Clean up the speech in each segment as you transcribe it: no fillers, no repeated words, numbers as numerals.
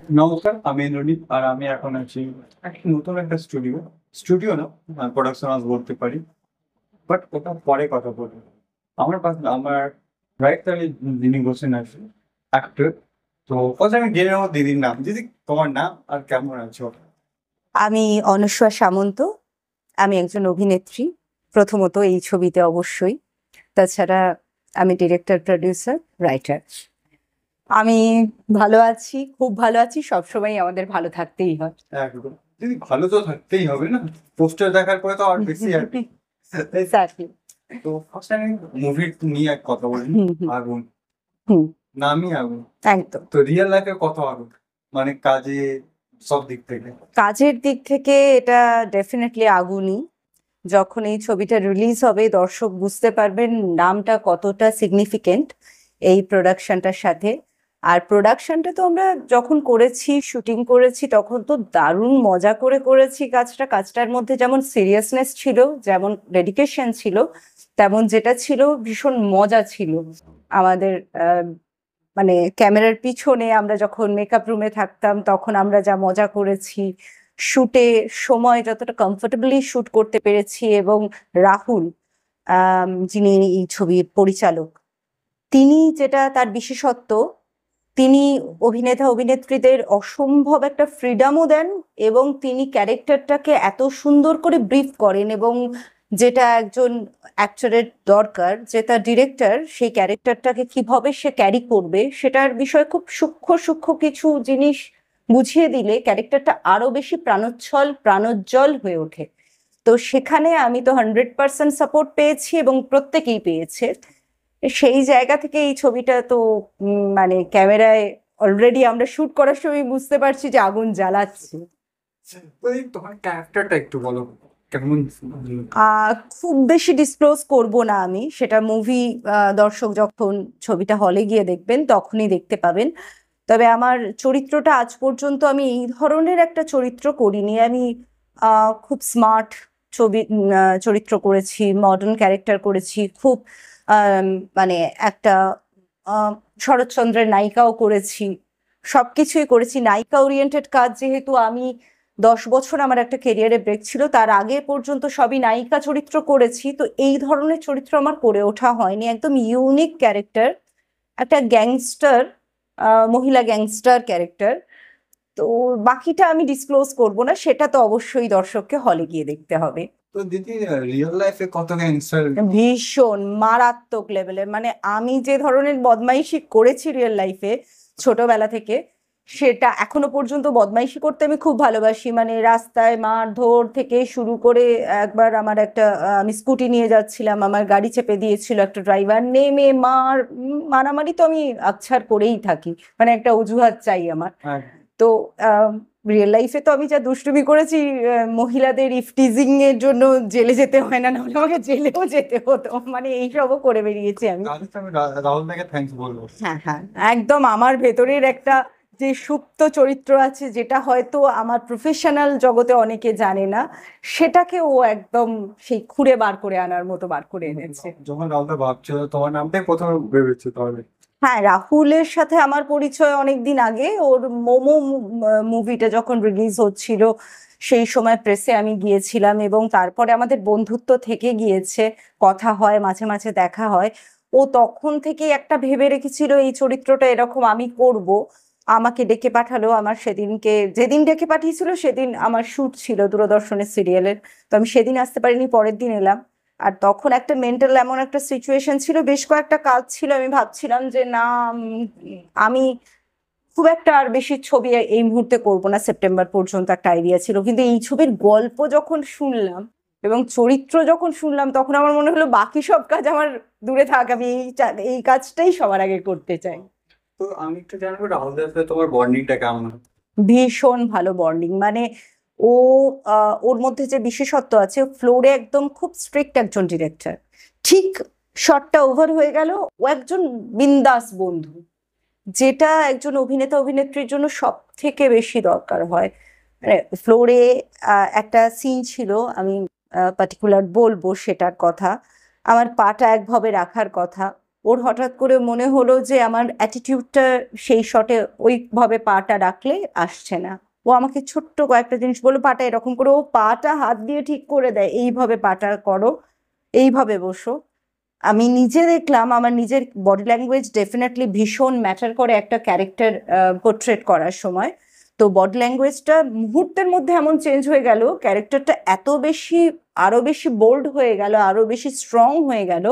নমস্কার, আমি ইন্দ্রনীল আর আমি এখন আছি একটা নতুন একটা স্টুডিও না, প্রোডাকশন হাউস বলতে পারি। বাট ওটা পরে কথা বলবো। আমার পাশে আমার রাইট সাইডে যিনি বসেন আছে অ্যাক্টর। তো ফার্স্ট আমি জেনে নেবো দিদির নাম। দিদি, তোমার নাম আর কেমন আছো? আমি অনস্যা সামন্ত। আমি একজন অভিনেত্রী, প্রথমত এই ছবিতে অবশ্যই। তাছাড়া আমি ডিরেক্টর, প্রডিউসার, রাইটার। আমি ভালো আছি, খুব ভালো আছি। সবসময় আমাদের ভালো থাকতেই হয়। একদম দিদি, ভালো তো থাকতেই হবে না? পোস্টার দেখার পরে তো আর বেশি আর কি। Exactly. তো ফার্স্ট আমি মুভির নিয়ে এক কথা বলি। হুম, হুম, আগুন, হুম, নামই আগুন। একদম। তো রিয়েল লাইফে কত আগুন, মানে কাজে, সব দিক থেকে। কাজের দিক থেকে এটা ডেফিনেটলি আগুনই। যখন এই ছবিটা রিলিজ হবে দর্শক বুঝতে পারবেন নামটা কতটা সিগনিফিকেন্ট এই প্রোডাকশনটার সাথে। আর প্রোডাকশনটা তো আমরা যখন করেছি, শুটিং করেছি, তখন তো দারুণ মজা করে করেছি কাজটার মধ্যে যেমন সিরিয়াসনেস ছিল, যেমন ডেডিকেশন ছিল, তেমন যেটা ছিল ভীষণ মজা ছিল। আমাদের মানে ক্যামেরার পিছনে আমরা যখন মেকআপ রুমে থাকতাম তখন আমরা যা মজা করেছি, শুটে সময় যতটা কমফোর্টেবলি শুট করতে পেরেছি। এবং রাহুল, যিনি এই ছবির পরিচালক, তিনি যেটা তার বিশেষত্ব, তিনি অভিনেতা অভিনেত্রীদের অসম্ভব একটা ফ্রিডমও দেন এবং তিনি ক্যারেক্টারটাকে এত সুন্দর করে ব্রিফ করেন। এবং যেটা একজন অ্যাক্টরের দরকার, যেটা ডিরেক্টর সেই ক্যারেক্টারটাকে কিভাবে সে ক্যারি করবে সেটার বিষয়ে খুব সূক্ষ্ম সূক্ষ্ম কিছু জিনিস বুঝিয়ে দিলে ক্যারেক্টারটা আরো বেশি প্রাণোজ্জ্বল হয়ে ওঠে। তো সেখানে আমি তো 100% সাপোর্ট পেয়েছি এবং প্রত্যেকেই পেয়েছে। সেই জায়গা থেকে এই ছবিটা তো মানে ক্যামেরায় অলরেডি আমরা শুট করার সময় বুঝতে পারছি যে আগুন জ্বালাচ্ছে। ওই তোমার ক্যারেক্টারটা একটু বলো কেমন। খুব বেশি ডিসক্লোজ করব না আমি, সেটা মুভি দর্শক যখন ছবিটা হলে গিয়ে দেখবেন তখনই দেখতে পাবেন। তবে আমার চরিত্রটা আজ পর্যন্ত আমি এই ধরনের একটা চরিত্র করিনি। আমি খুব স্মার্ট চরিত্র করেছি, মডার্ন ক্যারেক্টার করেছি, খুব আম, মানে একটা শরৎচন্দ্রের নায়িকাও করেছি, সবকিছুই করেছি। নায়িকা ওরিয়েন্টেড কাজ যেহেতু, আমি 10 বছর আমার একটা কেরিয়ারে ব্রেক ছিল, তার আগে পর্যন্ত সবই নায়িকা চরিত্র করেছি। তো এই ধরনের চরিত্র আমার করে ওঠা হয়নি, একদম ইউনিক ক্যারেক্টার, একটা গ্যাংস্টার, মহিলা গ্যাংস্টার ক্যারেক্টার। তো বাকিটা আমি ডিসক্লোজ করব না, সেটা তো অবশ্যই দর্শককে হলে গিয়ে দেখতে হবে। তো দিদি, রিয়েল লাইফে কত গ্যাংস্টার? ভীষণ মারাত্মক লেভেলের, মানে আমি যে ধরনের বদমাইশি করেছি রিয়েল লাইফে ছোটবেলা থেকে, সেটা এখনো পর্যন্ত বদমাইশি করতে আমি খুব ভালোবাসি। মানে রাস্তায় মারধর থেকে শুরু করে, একবার আমার একটা আমি স্কুটি নিয়ে যাচ্ছিলাম, আমার গাড়ি চেপে দিয়েছিল একটা ড্রাইভার, নেমে মারামারি তো আমি আকছার করেই থাকি, মানে একটা অজুহাত চাই আমার। তো রিয়েল লাইফে তো আমি যা দুষ্টুমি করেছি, মহিলাদের ইফটিজিং এর জন্য জেলে যেতে হয় না, নাহলে আমাকে জেলেও যেতে হতো, মানে এইসবও করে বেরিয়েছি আমি। তাহলে তো আমি রাহুল দাকে থ্যাঙ্কস বলবো। হ্যাঁ, হ্যাঁ, একদম আমার ভেতরের একটা যে সুপ্ত চরিত্র আছে, যেটা হয়তো আমার প্রফেশনাল জগতে অনেকে জানে না, সেটাকে ও একদম সেই খুঁড়ে বার করে আনার মতো বার করে এনেছে। যখন রাহুল দা ভাবছিল তোমার নামটাই প্রথমে ভেবেছে তাহলে। হ্যাঁ, রাহুলের সাথে আমার পরিচয় অনেক দিন আগে। ওর মোমো মুভিটা যখন রিলিজ হচ্ছিল সেই সময় প্রেসে আমি গিয়েছিলাম এবং তারপরে আমাদের বন্ধুত্ব থেকে গিয়েছে, কথা হয়, মাঝে মাঝে দেখা হয়। ও তখন থেকে একটা ভেবে রেখেছিল এই চরিত্রটা এরকম আমি করব, আমাকে ডেকে পাঠালো। আমার সেদিনকে, যেদিন ডেকে পাঠিয়েছিল সেদিন আমার শুট ছিল দূরদর্শনের সিরিয়ালের, তো আমি সেদিন আসতে পারিনি, পরের দিন এলাম। আর তখন একটা মেন্টাল এমন একটা সিচুয়েশন ছিল, বেশ কয়েকটা কাজ ছিল, আমি ভাবছিলাম যে না, আমি খুব একটা আর বেশি ছবি এই মুহূর্তে করব না, সেপ্টেম্বর পর্যন্ত একটা আইডিয়া ছিল। কিন্তু এই ছবির গল্প যখন শুনলাম এবং চরিত্র যখন শুনলাম, তখন আমার মনে হলো বাকি সব কাজ আমার দূরে থাক, আমি এই কাজটাই সবার আগে করতে চাই। তো আমি একটু জানবো রাহুল দার সাথে তোমার বন্ডিংটা কেমন? ভীষণ ভালো বন্ডিং, মানে ও ওর মধ্যে যে বিশেষত্ব আছে, ফ্লোরে একদম খুব স্ট্রিক্ট একজন ডিরেক্টর, ঠিক শটটা ওভার হয়ে গেল, ও একজন বিন্দাস বন্ধু, যেটা একজন অভিনেতা অভিনেত্রীর জন্য সব থেকে বেশি দরকার হয়। মানে ফ্লোরে একটা সিন ছিল, আমি পার্টিকুলার বলবো সেটার কথা, আমার পাটা একভাবে রাখার কথা, ওর হঠাৎ করে মনে হলো যে আমার অ্যাটিটিউডটা সেই শটে ওইভাবে পাটা রাখলে আসছে না। ও আমাকে ছোট্ট কয়েকটা জিনিস বললো, পাটা এরকম করে, ও পাটা হাত দিয়ে ঠিক করে দেয়, এইভাবে পাটা করো, এইভাবে বসো। আমি নিজে দেখলাম আমার নিজের বডি ল্যাঙ্গুয়েজ ডেফিনেটলি ভীষণ ম্যাটার করে একটা ক্যারেক্টার পোর্ট্রেট করার সময়। তো বডি ল্যাঙ্গুয়েজটা মুহূর্তের মধ্যে এমন চেঞ্জ হয়ে গেল, ক্যারেক্টারটা এত বেশি আরো বেশি বোল্ড হয়ে গেল, আরো বেশি স্ট্রং হয়ে গেল,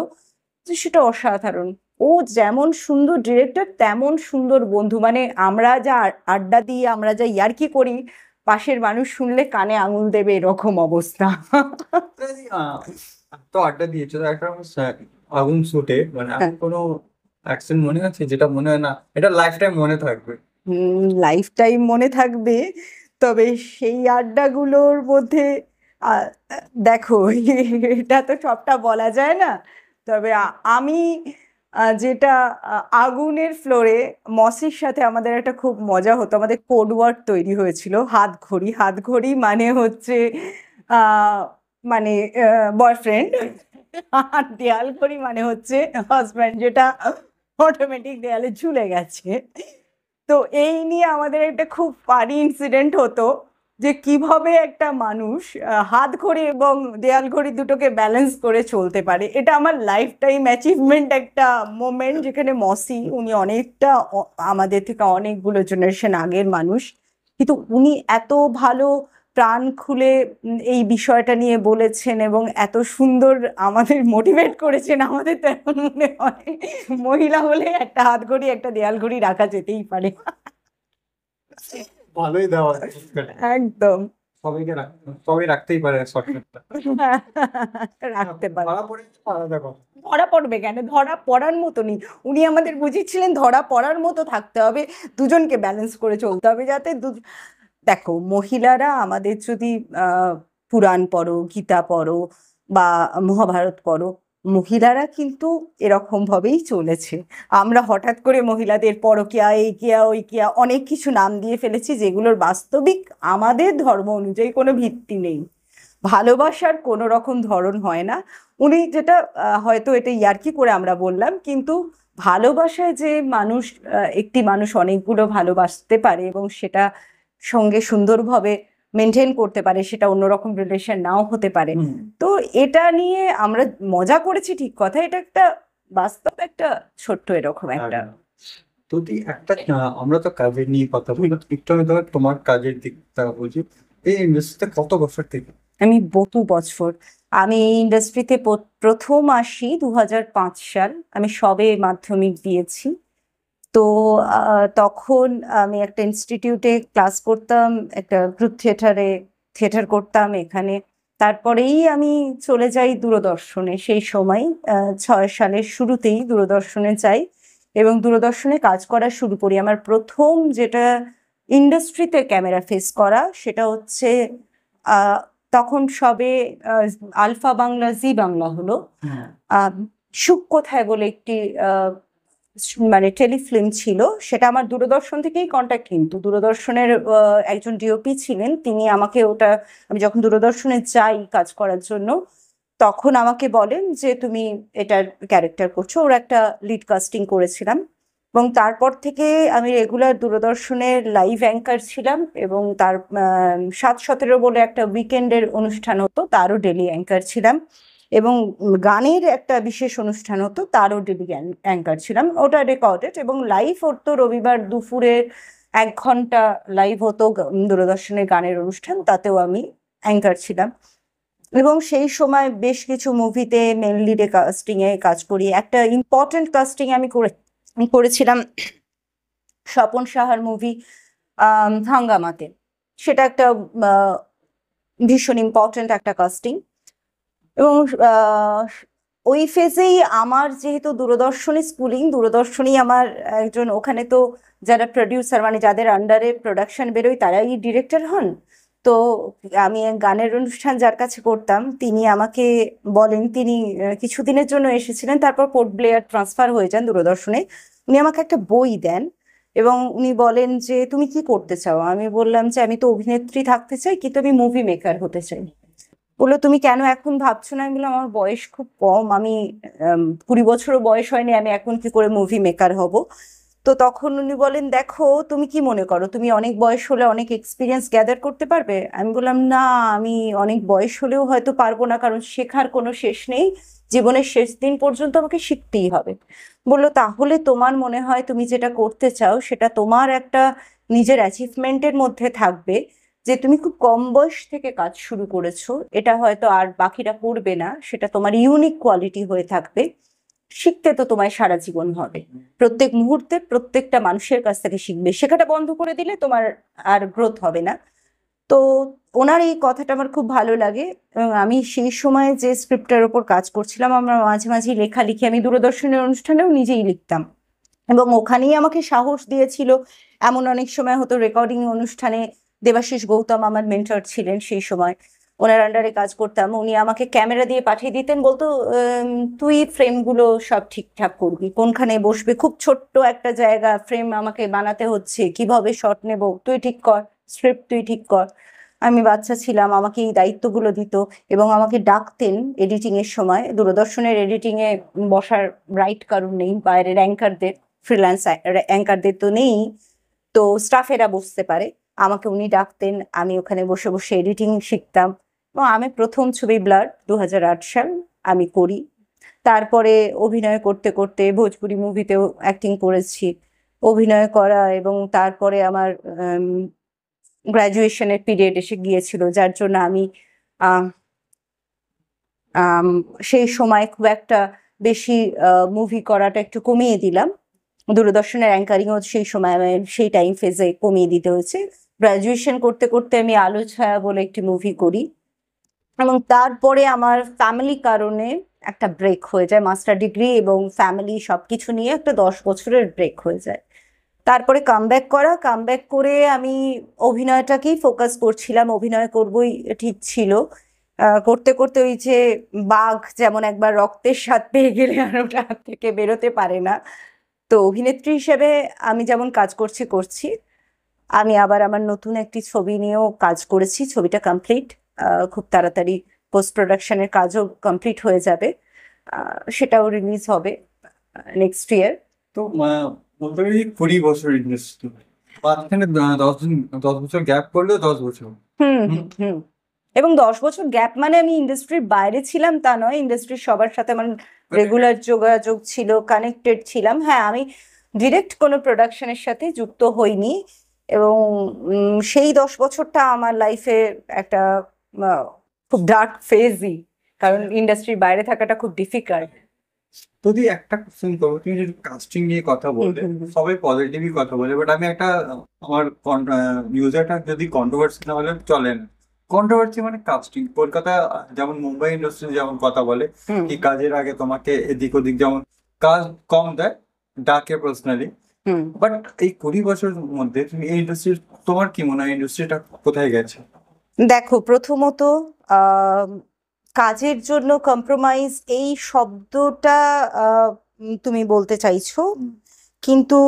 যে সেটা অসাধারণ। ও যেমন সুন্দর ডিরেক্টর তেমন সুন্দর বন্ধু। মানে আমরা যা আড্ডা দিই, আমরা যা ইয়ার্কি করি, পাশের মানুষ শুনলে কানে আঙুল দেবে এরকম অবস্থা। তো আড্ডা দিয়েছো তো একটা আগুন শুটে, মানে এমন কোনো অ্যাকশন মনে আছে যেটা মনে হয় না এটা লাইফ টাইম মনে থাকবে? লাইফ টাইম মনে থাকবে, তবে সেই আড্ডাগুলোর মধ্যে আহ, দেখো এটা তো সবটা বলা যায় না। তবে আমি যেটা আগুনের ফ্লোরে মসির সাথে আমাদের একটা খুব মজা হতো, আমাদের কোড ওয়ার্ড তৈরি হয়েছিল হাত ঘড়ি। হাত ঘড়ি মানে হচ্ছে আহ, মানে বয়ফ্রেন্ড, আর দেয়াল ঘড়ি মানে হচ্ছে হাজব্যান্ড, যেটা অটোমেটিক দেয়ালে ঝুলে গেছে। তো এই নিয়ে আমাদের একটা খুব ফানি ইনসিডেন্ট হতো যে কিভাবে একটা মানুষ হাত ঘড়ি এবং দেয়াল ঘড়ি দুটোকে ব্যালেন্স করে চলতে পারে। এটা আমার লাইফ টাইম অ্যাচিভমেন্ট একটা মোমেন্ট, যেখানে মসি উনি অনেকটা আমাদের থেকে অনেকগুলো জেনারেশন আগের মানুষ, কিন্তু উনি এত ভালো প্রাণ খুলে এই বিষয়টা নিয়ে বলেছেন এবং এত সুন্দর আমাদের মোটিভেট করেছেন। আমাদের তো এখন মনে হয় মহিলা হলে একটা হাত ঘড়ি একটা দেয়াল ঘড়ি রাখা যেতেই পারে। ভালোই দেওয়া একদম সবাই রাখতেই পারে শর্টকাটটা। রাখতে পারে। ধরা পড়ে আলাদা কথা। ধরা পড়বে কেন, ধরা পড়ার মতনই উনি আমাদের বুঝিয়েছিলেন। ধরা পড়ার মতো থাকতে হবে, দুজনকে ব্যালেন্স করে চলতে হবে, যাতে দেখো মহিলারা আমাদের যদি পুরাণ পড়ো, গীতা পড়ো বা মহাভারত পড়ো, মহিলারা কিন্তু এরকম ভাবেই চলেছে। আমরা হঠাৎ করে মহিলাদের পরকীয়া, এই কিয়া ওই কিয়া অনেক কিছু নাম দিয়ে ফেলেছি, যেগুলোর বাস্তবিক আমাদের ধর্ম অনুযায়ী কোনো ভিত্তি নেই। ভালোবাসার কোনো রকম ধরন হয় না। উনি যেটা হয়তো এটা ইয়ার্কি করে আমরা বললাম, কিন্তু ভালোবাসায় যে মানুষ একটি মানুষ অনেকগুলো ভালোবাসতে পারে এবং সেটা সঙ্গে সুন্দরভাবে মেনটেন করতে পারে, সেটা অন্যরকম রিলেশন নাও হতে পারে। তো এটা নিয়ে আমরা মজা করেছি, ঠিক কথা, এটা একটা বাস্তব একটা ছোট্ট এরকম একটা। যদি একটা আমরা তো কাজের নিয়ে কথা বলি, একটু আমি তোমার কাজের দিকটা বলছি। এই ইন্ডাস্ট্রিতে কত বছর থেকে? আমি বহু বছর, আমি এই ইন্ডাস্ট্রিতে প্রথম আসি 2005 সাল। আমি সবে মাধ্যমিক দিয়েছি। তো তখন আমি একটা ইনস্টিটিউটে ক্লাস করতাম, একটা গ্রুপ থিয়েটার করতাম এখানে। তারপরেই আমি চলে যাই দূরদর্শনে। সেই সময় 6 সালের শুরুতেই দূরদর্শনে যাই এবং দূরদর্শনে কাজ করা শুরু করি। আমার প্রথম যেটা ইন্ডাস্ট্রিতে ক্যামেরা ফেস করা, সেটা হচ্ছে তখন সবে আলফা বাংলা, জি বাংলা হলো। সুখ কোথায় বলে একটি মানে টেলিফিল্ম ছিল, সেটা আমার দূরদর্শন থেকেই কন্ট্যাক্ট। কিন্তু দূরদর্শনের একজন ডিওপি ছিলেন, তিনি আমাকে ওটা, আমি যখন দূরদর্শনে যাই কাজ করার জন্য, তখন আমাকে বলেন যে তুমি এটার ক্যারেক্টার করছো। ওর একটা লিড কাস্টিং করেছিলাম এবং তারপর থেকে আমি রেগুলার দূরদর্শনের লাইভ অ্যাঙ্কার ছিলাম এবং তার 7-17 বলে একটা উইকেন্ডের অনুষ্ঠান হতো, তারও ডেলি অ্যাঙ্কার ছিলাম এবং গানের একটা বিশেষ অনুষ্ঠান হতো, তারও ডেলি অ্যাঙ্কার ছিলাম। ওটা রেকর্ডেড এবং লাইভ হতো রবিবার দুপুরে 1 ঘন্টা লাইভ হতো দূরদর্শনের গানের অনুষ্ঠান, তাতেও আমি অ্যাঙ্কার ছিলাম। এবং সেই সময় বেশ কিছু মুভিতে মেন লিডে কাস্টিংয়ে কাজ করি। একটা ইম্পর্টেন্ট কাস্টিং আমি করেছিলাম স্বপন সাহার মুভি হাঙ্গামাতে। সেটা একটা ভীষণ ইম্পর্টেন্ট একটা কাস্টিং। এবং ওই ফেজেই আমার যেহেতু দূরদর্শনে স্কুলিং, দূরদর্শনেই আমার একজন, ওখানে তো যারা প্রডিউসার মানে যাদের আন্ডারে প্রোডাকশন বেরোয় তারাই ডিরেক্টর হন। তো আমি গানের অনুষ্ঠান যার কাছে করতাম, তিনি আমাকে বলেন, তিনি কিছুদিনের জন্য এসেছিলেন, তারপর পোর্ট ব্লেয়ার ট্রান্সফার হয়ে যান দূরদর্শনে। উনি আমাকে একটা বই দেন এবং উনি বলেন যে তুমি কি করতে চাও। আমি বললাম যে আমি তো অভিনেত্রী থাকতে চাই, কিন্তু আমি মুভি মেকার হতে চাই। বললো তুমি কেন এখন ভাবছো না? আমি বললাম আমার বয়স খুব কম, আমি 20 বছরও বয়স হয়নি, আমি এখন কি করে মুভি মেকার হব? তো তখন উনি বলেন দেখো তুমি কি মনে করো তুমি অনেক বয়স হলে অনেক এক্সপিরিয়েন্স গ্যাদার করতে পারবে? আমি বললাম না, আমি অনেক বয়স হলেও হয়তো পারবো না, কারণ শেখার কোনো শেষ নেই, জীবনের শেষ দিন পর্যন্ত আমাকে শিখতেই হবে। বললো তাহলে তোমার মনে হয় তুমি যেটা করতে চাও সেটা তোমার একটা নিজের অ্যাচিভমেন্টের মধ্যে থাকবে, যে তুমি খুব কম বয়স থেকে কাজ শুরু করেছো, এটা হয়তো আর বাকিরা করবে না, সেটা তোমার ইউনিক কোয়ালিটি হয়ে থাকবে। শিখতে তো তোমায় সারা জীবন হবে, প্রত্যেক মুহূর্তে প্রত্যেকটা মানুষের কাছ থেকে শিখবে, শেখাটা বন্ধ করে দিলে তোমার আর গ্রোথ হবে না। তো ওনার এই কথাটা আমার খুব ভালো লাগে, এবং আমি সেই সময় যে স্ক্রিপ্টের ওপর কাজ করছিলাম, আমরা মাঝে মাঝে লেখালেখি, আমি দূরদর্শনের অনুষ্ঠানেও নিজেই লিখতাম, এবং ওখানেই আমাকে সাহস দিয়েছিল। এমন অনেক সময় হতো রেকর্ডিং অনুষ্ঠানে, দেবাশিস গৌতম আমার মেন্টর ছিলেন সেই সময়, ওনার আন্ডারে কাজ করতাম, উনি আমাকে ক্যামেরা দিয়ে পাঠিয়ে দিতেন, বলতো তুই ফ্রেমগুলো সব ঠিকঠাক করবি, কোনখানে বসবে, খুব ছোট্ট একটা জায়গা, ফ্রেম আমাকে বানাতে হচ্ছে, কিভাবে শট নেব তুই ঠিক কর, স্ক্রিপ্ট তুই ঠিক কর। আমি বাচ্চা ছিলাম, আমাকে এই দায়িত্বগুলো দিত, এবং আমাকে ডাকতেন এডিটিং এর সময়। দূরদর্শনের এডিটিং এ বসার রাইট কারণ নেই, বাইরের অ্যাঙ্কারদের, ফ্রিল্যান্স অ্যাঙ্কারদের তো নেই, তো স্টাফেরা বসতে পারে, আমাকে উনি ডাকতেন, আমি ওখানে বসে বসে এডিটিং শিখতাম। এবং আমি প্রথম ছবি ব্লাড 2008 সাল আমি করি। তারপরে অভিনয় করতে করতে ভোজপুরি মুভিতেও অ্যাক্টিং করেছি, অভিনয় করা, এবং তারপরে আমার গ্র্যাজুয়েশনের পিরিয়ড এসে গিয়েছিল, যার জন্য আমি আহ, আম, সেই সময় খুব একটা বেশি মুভি করাটা একটু কমিয়ে দিলাম। দূরদর্শনের অ্যাঙ্কারিংও সেই সময় সেই টাইম ফেজে কমিয়ে দিতে হয়েছে। গ্র্যাজুয়েশন করতে করতে আমি আলো ছায়া বলে একটি মুভি করি, এবং তারপরে আমার ফ্যামিলি কারণে একটা ব্রেক হয়ে যায়, মাস্টার ডিগ্রি এবং ফ্যামিলি সবকিছু নিয়ে একটা 10 বছরের ব্রেক হয়ে যায়। তারপরে কামব্যাক করে আমি অভিনয়টাকেই ফোকাস করছিলাম, অভিনয় করবই ঠিক ছিল। করতে করতে ওই যে বাঘ যেমন একবার রক্তের স্বাদ পেয়ে গেলে আর ওটা হাত থেকে বেরোতে পারে না, তো অভিনেত্রী হিসেবে আমি যেমন কাজ করছি, আমি আবার আমার নতুন একটি ছবি নিয়েও কাজ করেছি, ছবিটা কমপ্লিট, খুব তাড়াতাড়ি পোস্ট প্রোডাকশনের কাজও কমপ্লিট হয়ে যাবে, সেটাও রিলিজ হবে নেক্সট ইয়ার। তো বলতে গেলে 20 বছর ইন্ডাস্ট্রি, মাঝখানে 10 বছর গ্যাপ করলেও 10 বছর। হুম হুম। হুম হুম এবং 10 বছর গ্যাপ মানে আমি ইন্ডাস্ট্রির বাইরে ছিলাম তা নয়, ইন্ডাস্ট্রির সবার সাথে আমার রেগুলার যোগাযোগ ছিল, কানেক্টেড ছিলাম। হ্যাঁ, আমি ডিরেক্ট কোনো প্রোডাকশনের সাথে যুক্ত হইনি, এবং সেই 10 বছরটা আমার লাইফে একটা খুব ডার্ক ফেজই, কারণ ইন্ডাস্ট্রির বাইরে থাকাটা খুব ডিফিকাল্ট। যদি একটা কোশ্চেন করবো, তুমি যদি কাস্টিং নিয়ে কথা বললে, সবাই পজিটিভই কথা বলে, বাট আমি একটা আমার ইউজারটা যদি কন্ট্রোভার্সি না হলে চলে না। কন্ট্রোভার্সি মানে কাস্টিং, কলকাতা যেমন মুম্বাই ইন্ডাস্ট্রি যেমন কথা বলে কি কাজের আগে তোমাকে এদিক ওদিক যেমন কাজ কম দেয়, ডাকে পার্সোনালি, বাট এই 20 বছরের মধ্যে তুমি এই ইন্ডাস্ট্রির, তোমার কি মনে হয় ইন্ডাস্ট্রিটা কোথায় গেছে? দেখো, প্রথমত কাজের জন্য কম্প্রোমাইজ এই শব্দটা তুমি বলতে চাইছো, কিন্তু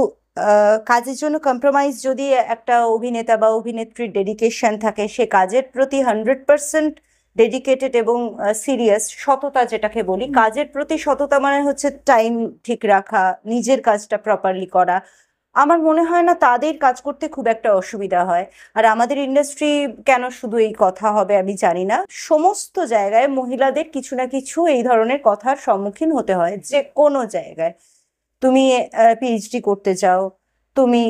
কাজের জন্য কম্প্রোমাইজ যদি একটা অভিনেতা বা অভিনেত্রীর ডেডিকেশন থাকে, সে কাজের প্রতি 100% ডেডিকেটেড এবং সিরিয়াস, সততা যেটাকে বলি, কাজের প্রতি সততা মানে হচ্ছে টাইম ঠিক রাখা, নিজের কাজটা প্রপারলি করা, আমার মনে হয় না তাদের কাজ করতে খুব একটা অসুবিধা হয়। আর আমাদের ইন্ডাস্ট্রি কেন শুধু এই কথা হবে আমি জানি না, সমস্ত জায়গায় মহিলাদের কিছু না কিছু এই ধরনের কথার সম্মুখীন হতে হয়, যে কোনো জায়গায়। তুমি পিএইচডি করতে যাও, তুমি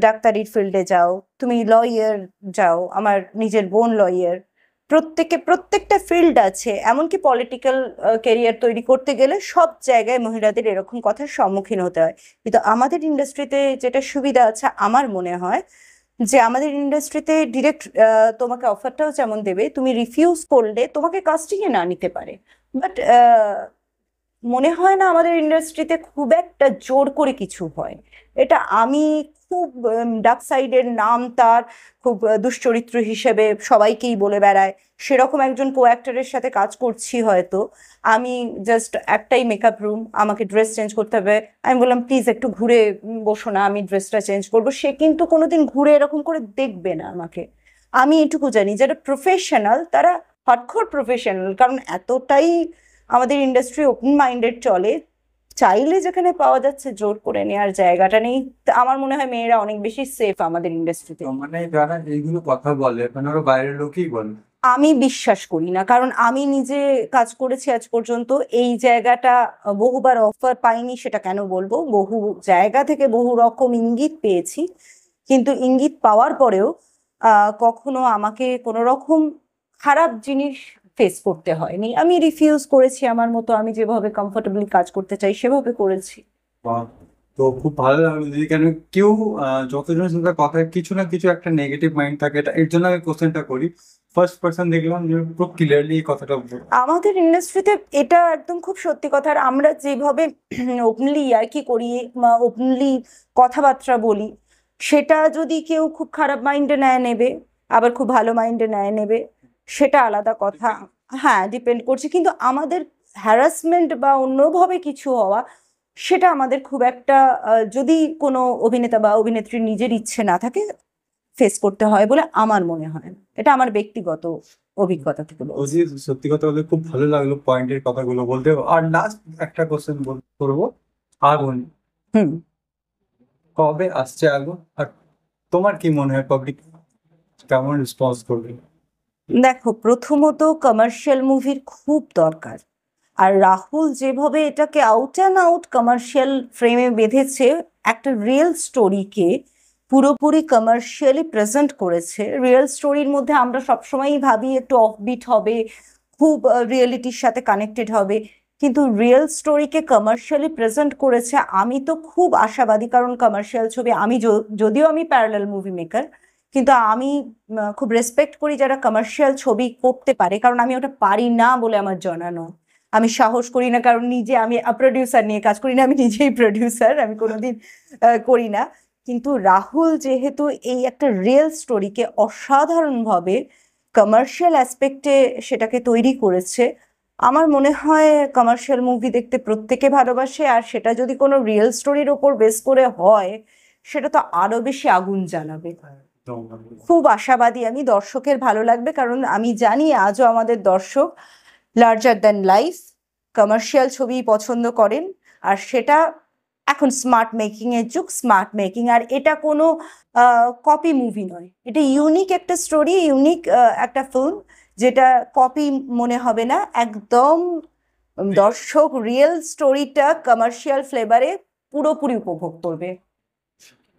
ডাক্তারির ফিল্ডে যাও, তুমি লয়ার যাও, আমার নিজের বোন লয়ার, প্রত্যেকটা ফিল্ড আছে, এমনকি পলিটিক্যাল ক্যারিয়ার তৈরি করতে গেলে সব জায়গায় মহিলাদের এরকম কথার সম্মুখীন হতে হয়। কিন্তু আমাদের ইন্ডাস্ট্রিতে যেটা সুবিধা আছে আমার মনে হয়, যে আমাদের ইন্ডাস্ট্রিতে ডিরেক্ট তোমাকে অফারটাও যেমন দেবে, তুমি রিফিউজ করলে তোমাকে কাস্টিংয়ে না নিতে পারে, বাট মনে হয় না আমাদের ইন্ডাস্ট্রিতে খুব একটা জোর করে কিছু হয়। এটা আমি খুব ডার্ক সাইডের নাম তার, খুব দুশ্চরিত্র হিসেবে সবাইকেই বলে বেড়ায়, সেরকম একজন কো অ্যাক্টরের সাথে কাজ করছি হয়তো। আমি জাস্ট একটাই মেকআপ রুম, আমাকে ড্রেস চেঞ্জ করতে হবে, আমি বললাম প্লিজ একটু ঘুরে বসো না, আমি ড্রেসটা চেঞ্জ করবো, সে কিন্তু কোনোদিন ঘুরে এরকম করে দেখবে না আমাকে। আমি এটুকু জানি যারা প্রফেশনাল তারা হটখর প্রফেশনাল, কারণ এতটাই আমাদের ইন্ডাস্ট্রি ওপেন মাইন্ডেড চলে, চাইলে যেখানে পাওয়া যাচ্ছে জোর করে নেওয়ার জায়গাটা নেই। তা আমার মনে হয় মেয়েরা অনেক বেশি সেফ আমাদের ইন্ডাস্ট্রিতে। তো মানে যারা এইগুলো কথা বলে মানে ওরা বাইরের লোকই বলে। আমি বিশ্বাস করি না, কারণ আমি নিজে কাজ করেছি আজ পর্যন্ত, এই জায়গাটা বহুবার অফার পাইনি সেটা কেন বলবো, বহু জায়গা থেকে বহু রকম ইঙ্গিত পেয়েছি, কিন্তু ইঙ্গিত পাওয়ার পরেও কখনো আমাকে কোনো রকম খারাপ জিনিস ফেস করতে হয়নি। আমি রিফিউজ করেছি আমার মতো, আমি যেভাবে কমফোর্টেবলি কাজ করতে চাই সেভাবে করেছি। বাহ, তো খুব ভালো লাগলো দিদি। কেন কেউ যতজনের সাথে কথা কিছু না কিছু একটা নেগেটিভ মাইন্ড থাকে, এটা এর জন্য আমি কোশ্চেনটা করি। ফার্স্ট পার্সন দেখলাম যে পুরো ক্লিয়ারলি এই কথাটা আমাদের ইন্ডাস্ট্রিতে এটা একদম খুব সত্যি কথা। আর আমরা যেভাবে ওপেনলি ইয়ার্কি করি, ওপেনলি কথাবার্তা বলি, সেটা যদি কেউ খুব খারাপ মাইন্ডে নেবে, আবার খুব ভালো মাইন্ডে নেবে, সেটা আলাদা কথা। হ্যাঁ, ডিপেন্ড করছে, কিন্তু আমাদের হ্যারাসমেন্ট বা অন্যভাবে কিছু হওয়া, সেটা আমাদের খুব একটা যদি কোনো অভিনেতা বা অভিনেত্রীর নিজের ইচ্ছে না থাকে ফেস করতে হয় বলে আমার মনে হয় না। এটা আমার ব্যক্তিগত অভিজ্ঞতা থেকে বলছি। বলছি। সত্যি কথা বলতে খুব ভালো লাগলো পয়েন্টের কথাগুলো বলতে। আর লাস্ট একটা কোশ্চেন করবো, আগুন হুম। কবে আসছে আগুন, আর তোমার কি মনে হয় পাবলিক কেমন রেসপন্স করবে? দেখো, প্রথমত কমার্শিয়াল মুভির খুব দরকার, আর রাহুল যেভাবে এটাকে আউট অ্যান্ড আউট কমার্শিয়াল ফ্রেমে বেঁধেছে, একটা রিয়েল স্টোরিকে পুরোপুরি কমার্শিয়ালি প্রেজেন্ট করেছে। রিয়েল স্টোরির মধ্যে আমরা সবসময়ই ভাবি একটু অফবিট হবে, খুব রিয়েলিটির সাথে কানেক্টেড হবে, কিন্তু রিয়েল স্টোরিকে কমার্শিয়ালি প্রেজেন্ট করেছে। আমি তো খুব আশাবাদী, কারণ কমার্শিয়াল ছবি আমি যদিও আমি প্যারালাল মুভি মেকার, কিন্তু আমি খুব রেসপেক্ট করি যারা কমার্শিয়াল ছবি করতে পারে, কারণ আমি ওটা পারি না বলে আমার জানানো। আমি সাহস করি না, কারণ নিজে আমি প্রডিউসার নিয়ে কাজ করি না, আমি নিজেই প্রডিউসার, আমি কোনোদিন করি না। কিন্তু রাহুল যেহেতু এই একটা রিয়েল স্টোরিকে অসাধারণভাবে কমার্শিয়াল অ্যাসপেক্টে সেটাকে তৈরি করেছে, আমার মনে হয় কমার্শিয়াল মুভি দেখতে প্রত্যেকে ভালোবাসে, আর সেটা যদি কোনো রিয়েল স্টোরির ওপর বেস করে হয়, সেটা তো আরো বেশি আগুন জ্বালাবে। খুব আশাবাদী আমি, দর্শকের ভালো লাগবে, কারণ আমি জানি আজও আমাদের দর্শক লার্জার দ্যান লাইফ কমার্শিয়াল ছবি পছন্দ করেন। আর সেটা এখন স্মার্ট মেকিং এর যুগ, স্মার্ট মেকিং, আর এটা কোনো কপি মুভি নয়, এটা ইউনিক একটা স্টোরি, ইউনিক একটা ফিল্ম, যেটা কপি মনে হবে না, একদম দর্শক রিয়েল স্টোরিটা কমার্শিয়াল ফ্লেভারে পুরোপুরি উপভোগ করবে।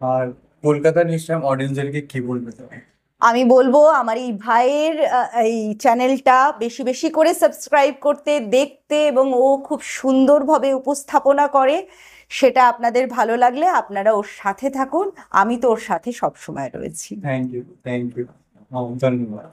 আর কলকাতার নিশ্চয় অডিয়েন্সদেরকে কি বলবে তুমি? আমি বলবো আমার এই ভাইয়ের এই চ্যানেলটা বেশি বেশি করে সাবস্ক্রাইব করতে, দেখতে, এবং ও খুব সুন্দরভাবে উপস্থাপনা করে, সেটা আপনাদের ভালো লাগলে আপনারা ওর সাথে থাকুন। আমি তো ওর সাথে সবসময় রয়েছি। থ্যাংক ইউ, থ্যাংক ইউ, ধন্যবাদ।